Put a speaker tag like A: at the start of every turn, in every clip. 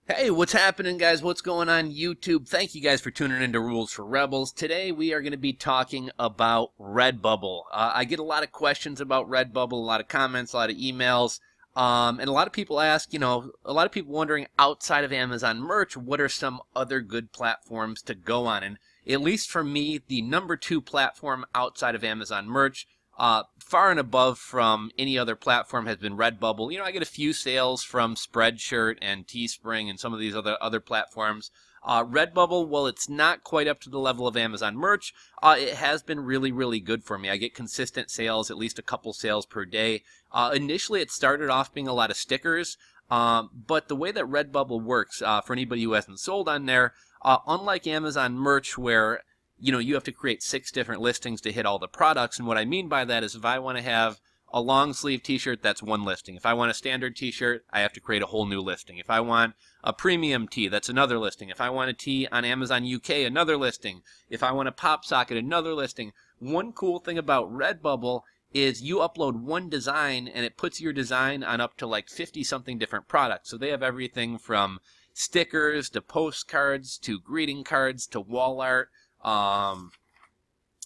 A: Hey, what's happening, guys? What's going on YouTube? Thank you guys for tuning into Rules for Rebels. Today we are going to be talking about Redbubble. I get a lot of questions about Redbubble, a lot of comments, a lot of emails, and a lot of people ask, a lot of people wondering outside of Amazon merch, what are some other good platforms to go on? And at least for me, the number 2 platform outside of Amazon merch, far and above from any other platform, has been Redbubble. I get a few sales from Spreadshirt and Teespring and some of these other platforms. Redbubble, well, it's not quite up to the level of Amazon merch. It has been really, really good for me. I get consistent sales, at least a couple sales per day. Initially, it started off being a lot of stickers, but the way that Redbubble works, for anybody who hasn't sold on there, unlike Amazon merch where you have to create 6 different listings to hit all the products. And what I mean by that is if I want to have a long sleeve t-shirt, that's one listing. If I want a standard t-shirt, I have to create a whole new listing. If I want a premium tee, that's another listing. If I want a tee on Amazon UK, another listing. If I want a pop socket, another listing. One cool thing about Redbubble is you upload one design and it puts your design on up to like 50 something different products. So they have everything from stickers to postcards to greeting cards to wall art.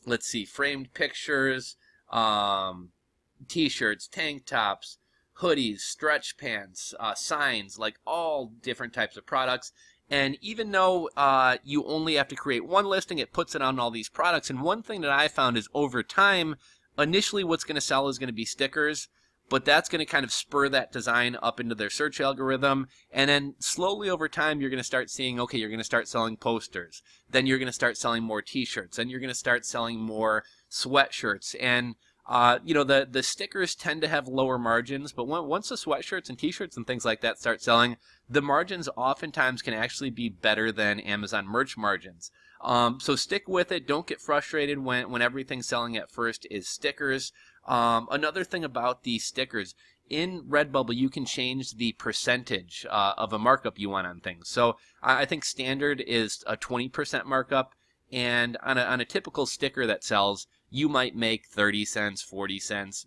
A: Let's see, framed pictures, t-shirts, tank tops, hoodies, stretch pants, signs, like all different types of products. And even though you only have to create one listing, it puts it on all these products. And one thing that I found is over time, initially what's going to sell is going to be stickers, but that's going to kind of spur that design up into their search algorithm. And then slowly over time, you're going to start seeing, okay, you're going to start selling posters. Then you're going to start selling more t-shirts. Then you're going to start selling more sweatshirts. And, the stickers tend to have lower margins, but once the sweatshirts and t-shirts and things like that start selling, the margins oftentimes can actually be better than Amazon merch margins. So stick with it. Don't get frustrated when everything selling at first is stickers. Another thing about these stickers, in Redbubble, you can change the percentage of a markup you want on things. So I think standard is a 20% markup, and on a typical sticker that sells, you might make 30 cents, 40 cents.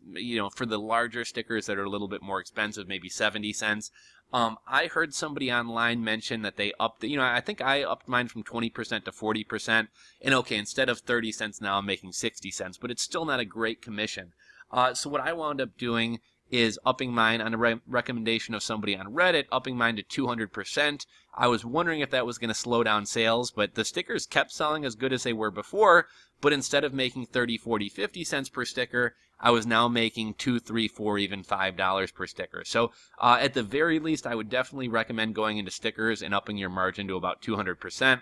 A: For the larger stickers that are a little bit more expensive, maybe 70 cents. I heard somebody online mention that they upped, I think I upped mine from 20% to 40%. And okay, instead of 30 cents now, I'm making 60 cents, but it's still not a great commission. So what I wound up doing is upping mine on a recommendation of somebody on Reddit, upping mine to 200%. I was wondering if that was going to slow down sales, but the stickers kept selling as good as they were before, but instead of making 30, 40, 50 cents per sticker, I was now making $2, $3, $4, even $5 per sticker. So at the very least, I would definitely recommend going into stickers and upping your margin to about 200%.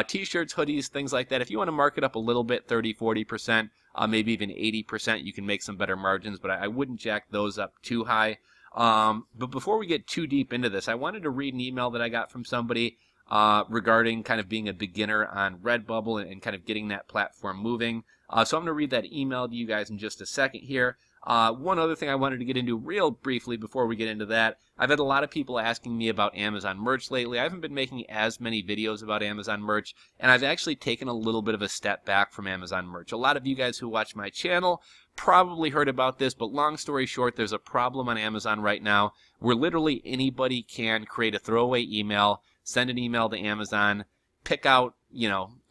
A: T-shirts, hoodies, things like that. If you want to mark it up a little bit, 30, 40%, maybe even 80%, you can make some better margins, but I wouldn't jack those up too high. But before we get too deep into this, I wanted to read an email that I got from somebody regarding kind of being a beginner on Redbubble and kind of getting that platform moving. So I'm going to read that email to you guys in just a second here. One other thing I wanted to get into real briefly before we get into that, I've had a lot of people asking me about Amazon merch lately. I haven't been making as many videos about Amazon merch, and I've actually taken a little bit of a step back from Amazon merch. A lot of you guys who watch my channel probably heard about this, but long story short, there's a problem on Amazon right now where literally anybody can create a throwaway email, send an email to Amazon, pick out,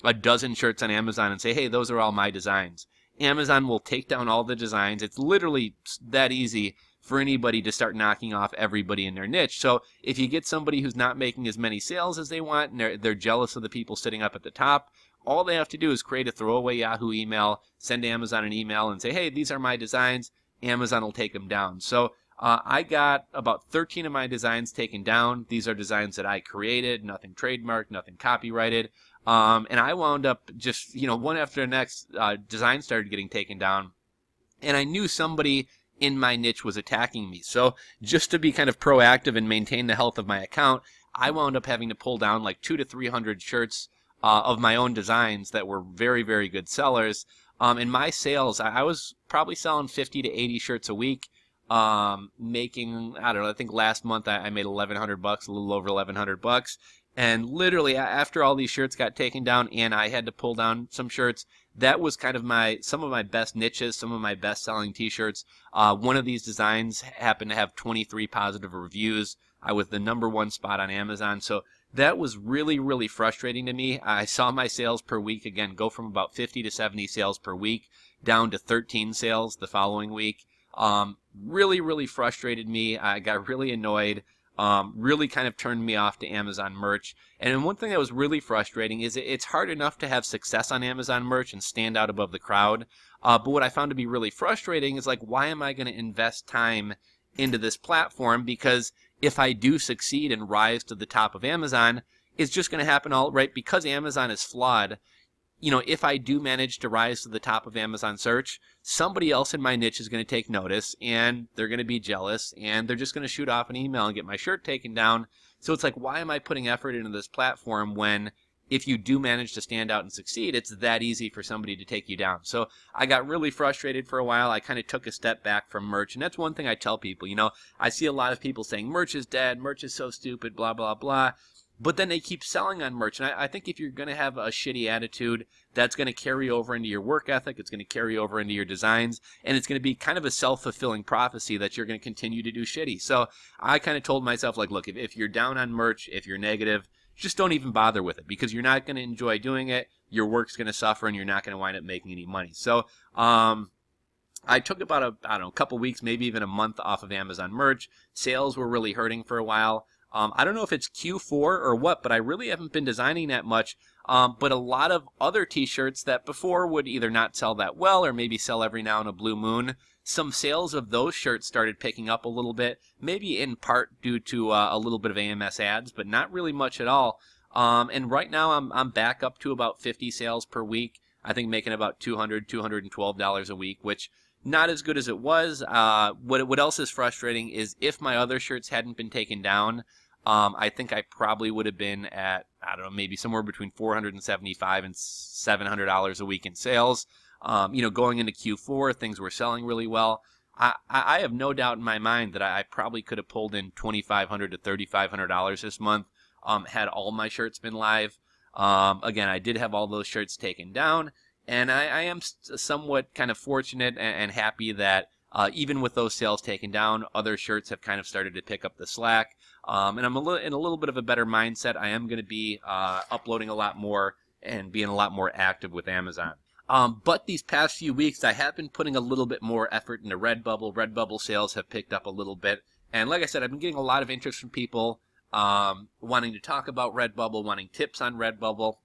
A: a dozen shirts on Amazon and say, hey, those are all my designs. Amazon will take down all the designs. It's literally that easy for anybody to start knocking off everybody in their niche. So if you get somebody who's not making as many sales as they want and they're jealous of the people sitting up at the top, all they have to do is create a throwaway Yahoo email, send Amazon an email and say, hey, these are my designs. Amazon will take them down. So I got about 13 of my designs taken down. These are designs that I created, nothing trademarked, nothing copyrighted. And I wound up just, one after the next, design started getting taken down. And I knew somebody in my niche was attacking me. So just to be kind of proactive and maintain the health of my account, I wound up having to pull down like 200 to 300 shirts of my own designs that were very, very good sellers. In my sales, I was probably selling 50 to 80 shirts a week. Making, I don't know, I think last month I made $1,100, a little over $1,100. And literally after all these shirts got taken down and I had to pull down some shirts, that was kind of some of my best niches, some of my best selling t-shirts. One of these designs happened to have 23 positive reviews. I was the #1 spot on Amazon. So that was really, really frustrating to me. I saw my sales per week, again, go from about 50 to 70 sales per week down to 13 sales the following week. Really, really frustrated me. I got really annoyed. Really kind of turned me off to Amazon merch. And one thing that was really frustrating is it's hard enough to have success on Amazon merch and stand out above the crowd. But what I found to be really frustrating is like, why am I going to invest time into this platform? Because if I do succeed and rise to the top of Amazon, it's just going to happen all right because Amazon is flawed. You know, if I do manage to rise to the top of Amazon search, somebody else in my niche is going to take notice, and they're going to be jealous, and they're just going to shoot off an email and get my shirt taken down. So it's like, why am I putting effort into this platform when if you do manage to stand out and succeed, it's that easy for somebody to take you down? So I got really frustrated for a while. I kind of took a step back from merch, and that's one thing I tell people. You know, I see a lot of people saying merch is dead, merch is so stupid, blah, blah, blah. But then they keep selling on merch. And I think if you're going to have a shitty attitude, that's going to carry over into your work ethic. It's going to carry over into your designs. And it's going to be kind of a self-fulfilling prophecy that you're going to continue to do shitty. So I kind of told myself, like, look, if you're down on merch, if you're negative, just don't even bother with it because you're not going to enjoy doing it. Your work's going to suffer and you're not going to wind up making any money. So I took about a couple weeks, maybe even a month off of Amazon merch. Sales were really hurting for a while. I don't know if it's Q4 or what, but I really haven't been designing that much. But a lot of other t-shirts that before would either not sell that well or maybe sell every now and a blue moon, some sales of those shirts started picking up a little bit, maybe in part due to a little bit of AMS ads, but not really much at all. And right now I'm back up to about 50 sales per week. I think making about $200, $212 a week, which not as good as it was. What else is frustrating is if my other shirts hadn't been taken down, I think I probably would have been at, I don't know, maybe somewhere between $475 and $700 a week in sales. You know, going into Q4, things were selling really well. I have no doubt in my mind that I probably could have pulled in $2,500 to $3,500 this month had all my shirts been live. Again, I did have all those shirts taken down, and I am somewhat kind of fortunate and happy that even with those sales taken down, other shirts have kind of started to pick up the slack. And I'm in a little bit of a better mindset. I am going to be uploading a lot more and being a lot more active with Amazon. But these past few weeks, I have been putting a little bit more effort into Redbubble. Redbubble sales have picked up a little bit. And like I said, I've been getting a lot of interest from people wanting to talk about Redbubble, wanting tips on Redbubble.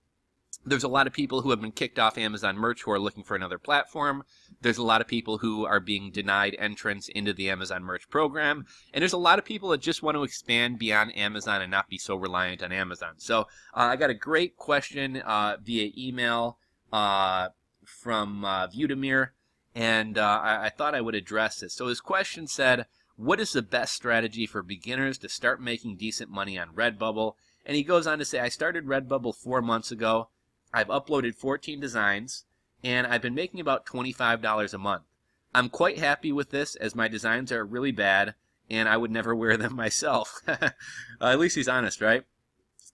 A: There's a lot of people who have been kicked off Amazon merch who are looking for another platform. There's a lot of people who are being denied entrance into the Amazon merch program. And there's a lot of people that just want to expand beyond Amazon and not be so reliant on Amazon. So I got a great question via email from Buda Mirror, and I thought I would address this. So his question said, what is the best strategy for beginners to start making decent money on Redbubble? And he goes on to say, I started Redbubble 4 months ago. I've uploaded 14 designs, and I've been making about $25 a month. I'm quite happy with this, as my designs are really bad, and I would never wear them myself. At least he's honest, right?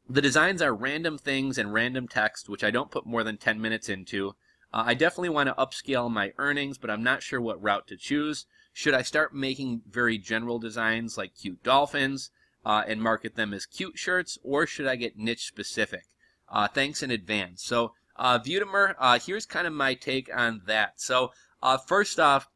A: The designs are random things and random text, which I don't put more than 10 minutes into. I definitely want to upscale my earnings, but I'm not sure what route to choose. Should I start making very general designs like cute dolphins and market them as cute shirts, or should I get niche specific? Thanks in advance. So, Buda Mirror, here's kind of my take on that. So, first off,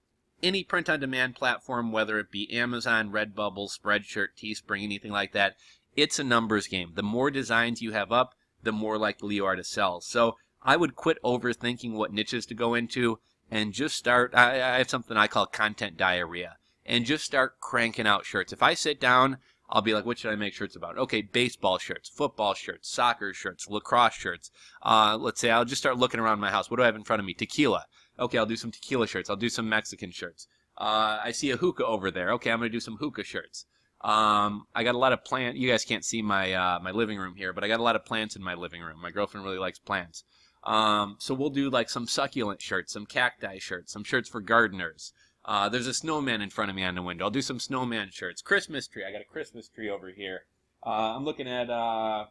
A: any print-on-demand platform, whether it be Amazon, Redbubble, Spreadshirt, Teespring, anything like that, it's a numbers game. The more designs you have up, the more likely you are to sell. So, I would quit overthinking what niches to go into and just start, I have something I call content diarrhea, and just start cranking out shirts. If I sit down, I'll be like, what should I make shirts about? Okay, baseball shirts, football shirts, soccer shirts, lacrosse shirts. Let's say I'll just start looking around my house. What do I have in front of me? Tequila. Okay, I'll do some tequila shirts. I'll do some Mexican shirts. I see a hookah over there. Okay, I'm going to do some hookah shirts. I got a lot of plants. You guys can't see my my living room here, but I got a lot of plants in my living room. My girlfriend really likes plants. So we'll do like some succulent shirts, some cacti shirts, some shirts for gardeners. There's a snowman in front of me on the window. I'll do some snowman shirts. Christmas tree. I got a Christmas tree over here. I'm looking at, I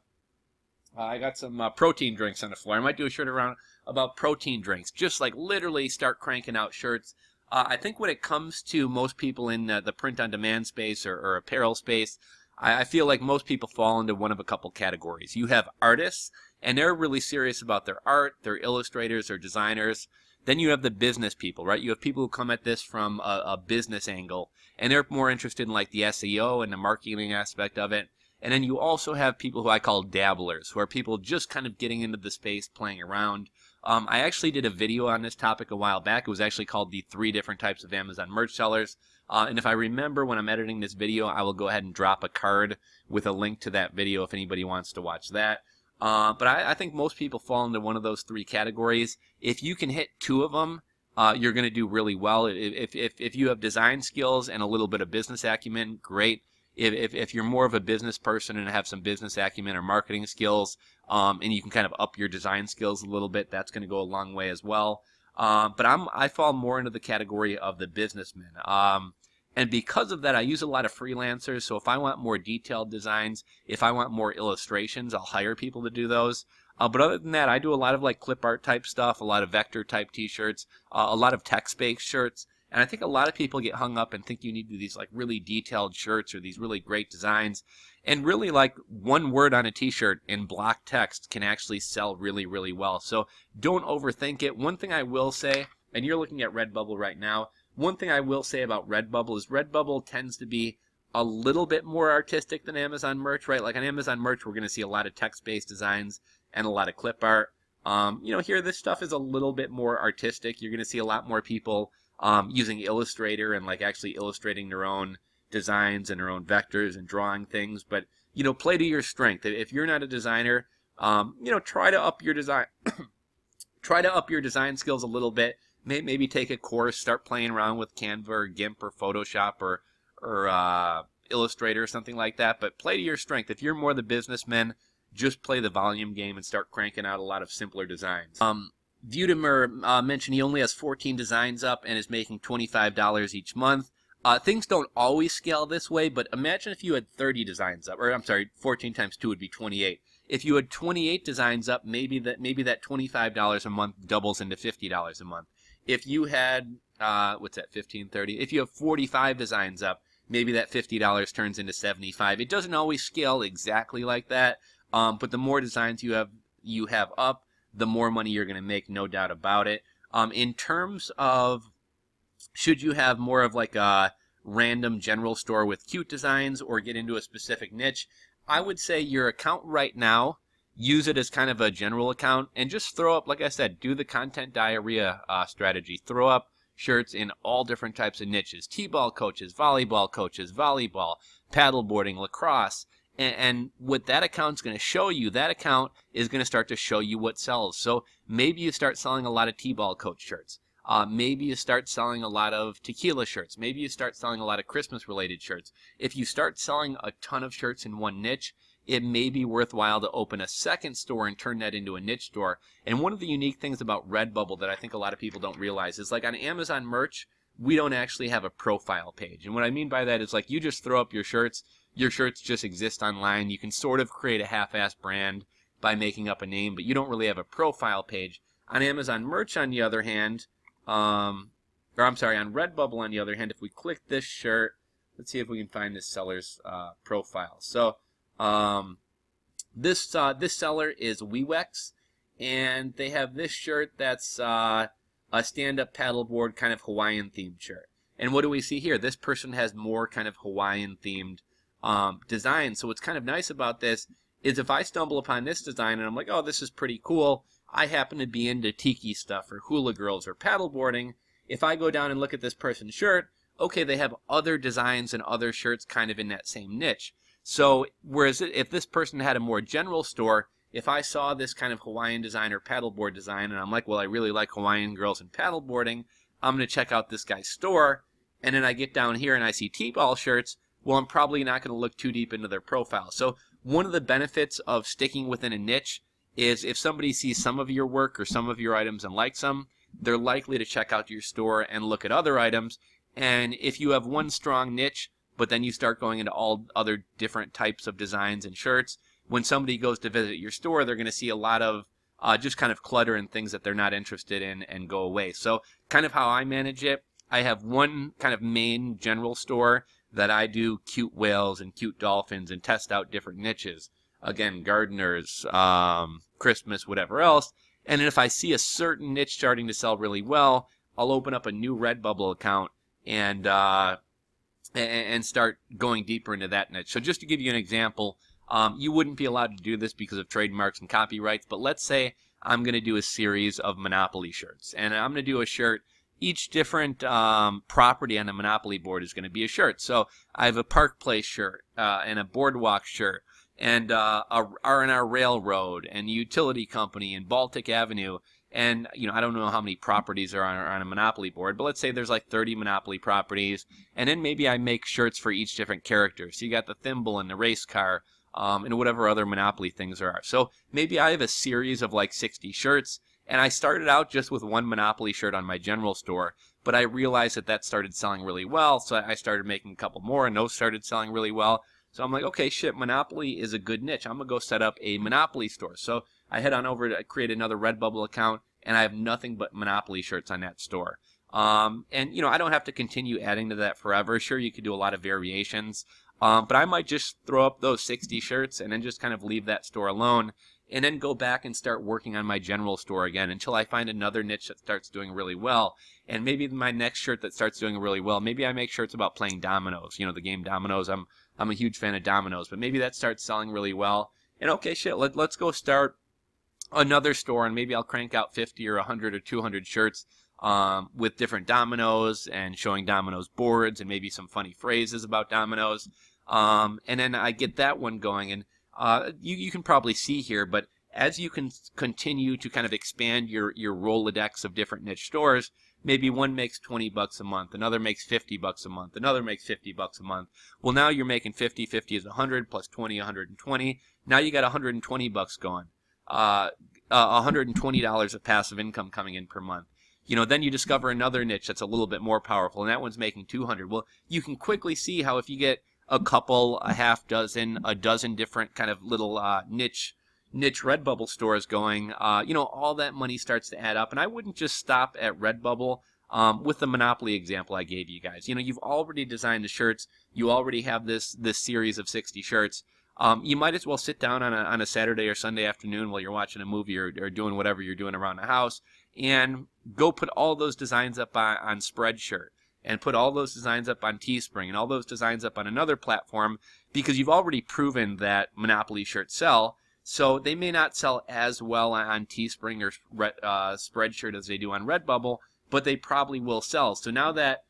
A: got some protein drinks on the floor. I might do a shirt around about protein drinks. Just like literally start cranking out shirts. I think when it comes to most people in the print-on-demand space or apparel space, I feel like most people fall into one of a couple categories. You have artists, and they're really serious about their art, they're illustrators or designers. Then you have the business people, right? You have people who come at this from a business angle, and they're more interested in like the SEO and the marketing aspect of it. And then you also have people who I call dabblers, who are people just kind of getting into the space, playing around. I actually did a video on this topic a while back. It was actually called the 3 different types of Amazon merch sellers. And if I remember when I'm editing this video, I will go ahead and drop a card with a link to that video if anybody wants to watch that. But I think most people fall into one of those 3 categories. If you can hit 2 of them, you're going to do really well. If you have design skills and a little bit of business acumen, great. If you're more of a business person and have some business acumen or marketing skills, and you can kind of up your design skills a little bit, that's going to go a long way as well. But I fall more into the category of the businessman. And because of that, I use a lot of freelancers. So if I want more detailed designs, if I want more illustrations, I'll hire people to do those. But other than that, I do a lot of like clip art type stuff, a lot of vector type t-shirts, a lot of text-based shirts. And I think a lot of people get hung up and think you need to do these like really detailed shirts or these really great designs. And really like one word on a t-shirt in block text can actually sell really, really well. So don't overthink it. One thing I will say, and you're looking at Redbubble right now, one thing I will say about Redbubble is Redbubble tends to be a little bit more artistic than Amazon merch, right? Like on Amazon merch, we're going to see a lot of text-based designs and a lot of clip art. Here, this stuff is a little bit more artistic. You're going to see a lot more people using Illustrator and like actually illustrating their own designs and their own vectors and drawing things. But, play to your strength. If you're not a designer, try to up your design, try to up your design skills a little bit. Maybe take a course, start playing around with Canva or GIMP or Photoshop or Illustrator or something like that. But play to your strength. If you're more the businessman, just play the volume game and start cranking out a lot of simpler designs. Buda Mirror mentioned he only has 14 designs up and is making $25 each month. Things don't always scale this way, but imagine if you had 30 designs up, or I'm sorry, 14 times 2 would be 28. If you had 28 designs up, maybe that $25 a month doubles into $50 a month. If you had, what's that, 15, 30? If you have 45 designs up, maybe that $50 turns into 75. It doesn't always scale exactly like that, but the more designs you have up, the more money you're going to make, no doubt about it. In terms of, should you have more of like a random general store with cute designs or get into a specific niche, I would say your account right now, use it as kind of a general account and just throw up, like I said, do the content diarrhea strategy. Throw up shirts in all different types of niches. T-ball coaches, volleyball, paddleboarding, lacrosse. And what that account's going to show you, that account is going to start to show you what sells. So maybe you start selling a lot of T-ball coach shirts. Maybe you start selling a lot of tequila shirts. Maybe you start selling a lot of Christmas-related shirts. If you start selling a ton of shirts in one niche, it may be worthwhile to open a second store and turn that into a niche store. And one of the unique things about Redbubble that I think a lot of people don't realize is like on Amazon merch, we don't actually have a profile page. And what I mean by that is like you just throw up your shirts just exist online. You can sort of create a half-assed brand by making up a name, but you don't really have a profile page. On Amazon merch, on the other hand, on Redbubble, on the other hand, if we click this shirt, let's see if we can find this seller's profile. So this seller is WeWex, and they have this shirt that's a stand-up paddleboard kind of Hawaiian themed shirt. And what do we see here? This person has more kind of Hawaiian themed design. So what's kind of nice about this is if I stumble upon this design and I'm like, oh, this is pretty cool. I happen to be into tiki stuff or hula girls or paddleboarding. If I go down and look at this person's shirt, okay, they have other designs and other shirts kind of in that same niche. So whereas if this person had a more general store, if I saw this kind of Hawaiian design or paddleboard design and I'm like, well, I really like Hawaiian girls and paddleboarding, I'm going to check out this guy's store. And then I get down here and I see T-ball shirts. Well, I'm probably not going to look too deep into their profile. So one of the benefits of sticking within a niche is if somebody sees some of your work or some of your items and likes them, they're likely to check out your store and look at other items. And if you have one strong niche, but then you start going into all other different types of designs and shirts, when somebody goes to visit your store, they're going to see a lot of just kind of clutter and things that they're not interested in and go away. So kind of how I manage it, I have one kind of main general store that I do cute whales and cute dolphins and test out different niches. Again, gardeners, Christmas, whatever else. And then if I see a certain niche starting to sell really well, I'll open up a new Redbubble account and start going deeper into that niche. So just to give you an example, you wouldn't be allowed to do this because of trademarks and copyrights, but let's say I'm going to do a series of Monopoly shirts, and I'm going to do a shirt. Each different property on the Monopoly board is going to be a shirt. So I have a Park Place shirt and a Boardwalk shirt and a R&R Railroad and Utility Company and Baltic Avenue. And, you know, I don't know how many properties are on a Monopoly board, but let's say there's like 30 Monopoly properties. And then maybe I make shirts for each different character. So you got the thimble and the race car and whatever other Monopoly things there are. So maybe I have a series of like 60 shirts. And I started out just with one Monopoly shirt on my general store, but I realized that started selling really well, so I started making a couple more, and those started selling really well. So I'm like, okay, shit, Monopoly is a good niche. I'm going to go set up a Monopoly store. So I head on over to create another Redbubble account, and I have nothing but Monopoly shirts on that store. And, you know, I don't have to continue adding to that forever. Sure, you could do a lot of variations, but I might just throw up those 60 shirts and then just kind of leave that store alone, and then go back and start working on my general store again until I find another niche that starts doing really well. And maybe my next shirt that starts doing really well, maybe I make shirts about playing dominoes, you know, the game dominoes. I'm a huge fan of dominoes, but maybe that starts selling really well. And okay, shit, let's go start another store, and maybe I'll crank out 50 or 100 or 200 shirts with different dominoes and showing dominoes boards and maybe some funny phrases about dominoes. And then I get that one going, and you can probably see here, but as you can continue to kind of expand your Rolodex of different niche stores, maybe one makes 20 bucks a month, another makes 50 bucks a month, another makes 50 bucks a month. Well, now you're making 50 is 100 plus 20, 120. Now you got 120 bucks going. $120 of passive income coming in per month. You know, then you discover another niche that's a little bit more powerful, and that one's making 200. Well, you can quickly see how if you get a couple, a half dozen, a dozen different kind of little niche Redbubble stores going, you know, all that money starts to add up. And I wouldn't just stop at Redbubble with the Monopoly example I gave you guys. You know, you've already designed the shirts. You already have this series of 60 shirts. You might as well sit down on a Saturday or Sunday afternoon while you're watching a movie or doing whatever you're doing around the house, and go put all those designs up on Spreadshirt, and put all those designs up on Teespring, and all those designs up on another platform, because you've already proven that Monopoly shirts sell. So they may not sell as well on Teespring or Spreadshirt as they do on Redbubble, but they probably will sell. So now that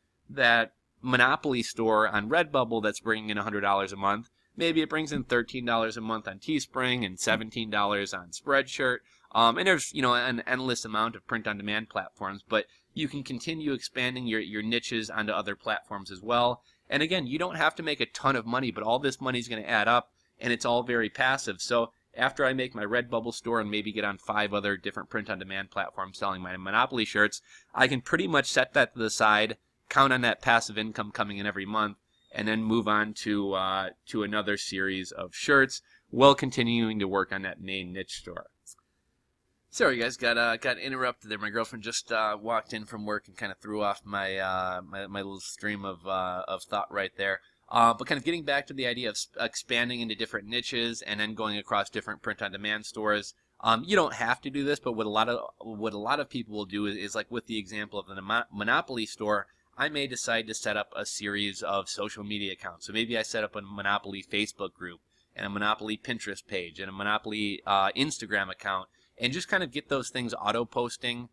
A: Monopoly store on Redbubble that's bringing in $100 a month, maybe it brings in $13 a month on Teespring and $17 on Spreadshirt. And there's, you know, an endless amount of print-on-demand platforms, but you can continue expanding your niches onto other platforms as well. And again, you don't have to make a ton of money, but all this money is going to add up, and it's all very passive. So after I make my Redbubble store and maybe get on 5 other different print-on-demand platforms selling my Monopoly shirts, I can pretty much set that to the side, count on that passive income coming in every month, and then move on to another series of shirts while continuing to work on that main niche store. Sorry, guys, got interrupted there. My girlfriend just walked in from work and kind of threw off my my little stream of thought right there. But kind of getting back to the idea of expanding into different niches and then going across different print-on-demand stores. You don't have to do this, but what a lot of people will do is like with the example of the Monopoly store, I may decide to set up a series of social media accounts. So maybe I set up a Monopoly Facebook group and a Monopoly Pinterest page and a Monopoly Instagram account, and just kind of get those things auto-posting.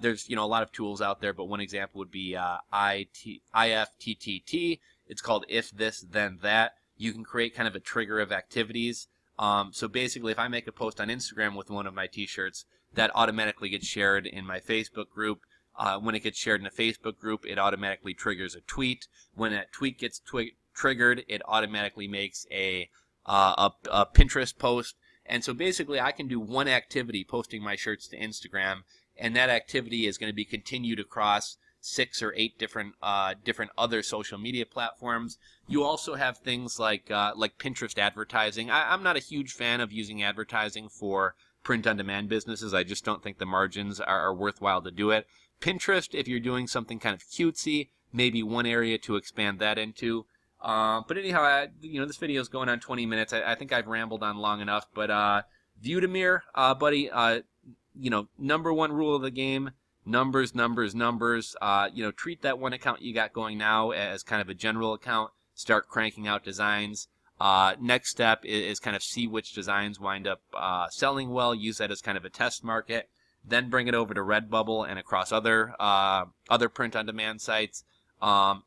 A: There's, you know, a lot of tools out there, but one example would be IFTTT. It's called If This Then That. You can create kind of a trigger of activities. So basically, if I make a post on Instagram with one of my t-shirts, that automatically gets shared in my Facebook group. When it gets shared in a Facebook group, it automatically triggers a tweet. When that tweet gets triggered, it automatically makes a Pinterest post. And so basically, I can do one activity, posting my shirts to Instagram, and that activity is going to be continued across 6 or 8 different other social media platforms. You also have things like Pinterest advertising. I'm not a huge fan of using advertising for print-on-demand businesses. I just don't think the margins are worthwhile to do it. Pinterest, if you're doing something kind of cutesy, maybe one area to expand that into. But anyhow, this video is going on 20 minutes. I think I've rambled on long enough. But Buda Mirror, buddy, number one rule of the game: numbers, numbers, numbers. Treat that one account you got going now as kind of a general account. Start cranking out designs. Next step is kind of see which designs wind up selling well. Use that as kind of a test market. Then bring it over to Redbubble and across other print-on-demand sites.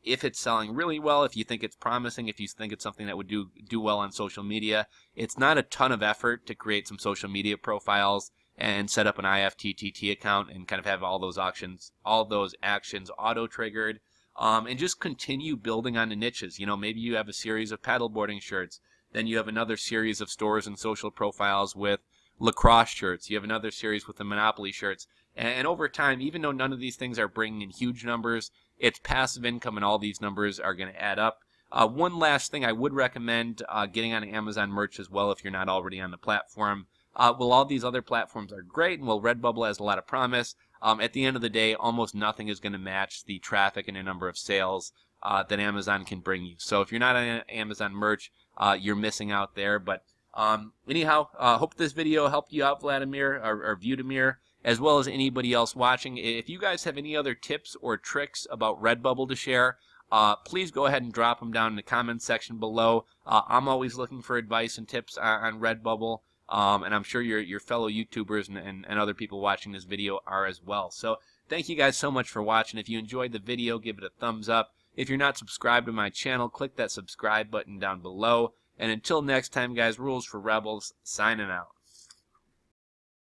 A: If it's selling really well, if you think it's promising, if you think it's something that would do well on social media, it's not a ton of effort to create some social media profiles and set up an IFTTT account and kind of have all those actions auto-triggered. And just continue building on the niches. Maybe you have a series of paddleboarding shirts. Then you have another series of stores and social profiles with lacrosse shirts. You have another series with the Monopoly shirts. And over time, even though none of these things are bringing in huge numbers, it's passive income and all these numbers are going to add up. One last thing, I would recommend getting on Amazon merch as well if you're not already on the platform. All these other platforms are great, and Redbubble has a lot of promise. At the end of the day, almost nothing is going to match the traffic and the number of sales that Amazon can bring you. So if you're not on Amazon merch, you're missing out there. But anyhow, hope this video helped you out, Vladimir, or Buda Mirror, as well as anybody else watching. If you guys have any other tips or tricks about Redbubble to share, please go ahead and drop them down in the comments section below. I'm always looking for advice and tips on Redbubble. And I'm sure your fellow YouTubers and other people watching this video are as well. So thank you guys so much for watching. If you enjoyed the video, give it a thumbs up. If you're not subscribed to my channel, click that subscribe button down below. And until next time, guys, Rules for Rebels, signing out.